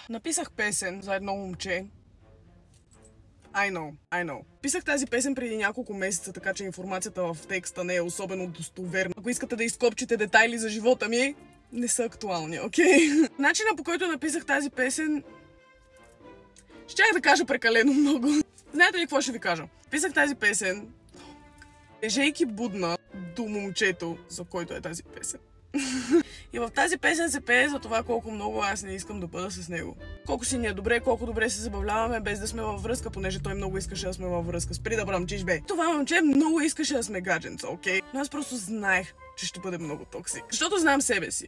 Написах песен за едно момче. I know. Писах тази песен преди няколко месеца, така че информацията в текста не е особено достоверна. Ако искате да изкопчите детайли за живота ми, не са актуални, окей? Начинът, по който написах тази песен, щях да кажа прекалено много. Знаете ли какво ще ви кажа? Писах тази песен, лежейки будна до момчето, за който е тази песен. И в тази песен се пее за това колко много аз не искам да бъда с него. Колко си ни е добре, колко добре се забавляваме без да сме във връзка, понеже той много искаше да сме във връзка. Спри да бръмчиш, бе. Това момче много искаше да сме гадженца, окей? Но аз просто знаех, че ще бъде много токсик. Защото знам себе си.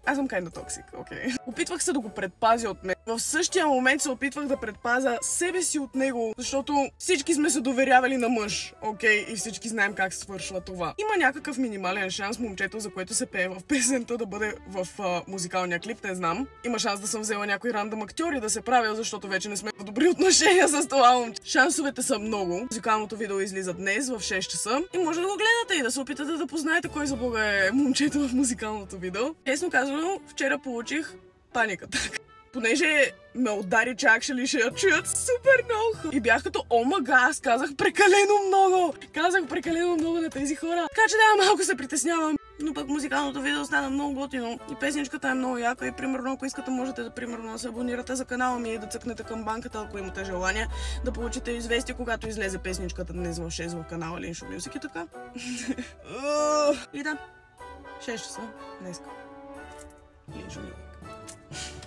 Аз съм kinda токсик, окей. Опитвах се да го предпазя от мен. В същия момент се опитвах да предпазя себе си от него, защото всички сме се доверявали на мъж, окей? И всички знаем как свършва това. Има някакъв минимален шанс момчето, за което се пее в песента, да бъде в музикалния клип, не знам. Има шанс да съм взела някой рандъм актьор и да се правя, защото вече не сме в добри отношения с това момче. Шансовете са много. Музикалното видео излиза днес в 6 часа и може да го гледате и да се опитате да познаете кой за бога е момчето в музикалното видео. Честно казано, вчера получих паниката. Понеже ме удари, че actually ще я чуят супер много. И бях като, о мага, аз казах прекалено много. Казах прекалено много на тези хора. Така че да, малко се притеснявам. Но пък музикалното видео стана много готино. И песничката е много яка. И примерно, ако искате, можете да се абонирате за канала ми и да цъкнете камбанката, ако имате желание. Да получите известие, когато излезе песничката днес в 6 в канала Lincho Music и така. И да, 6 часа днеска. Lincho Music.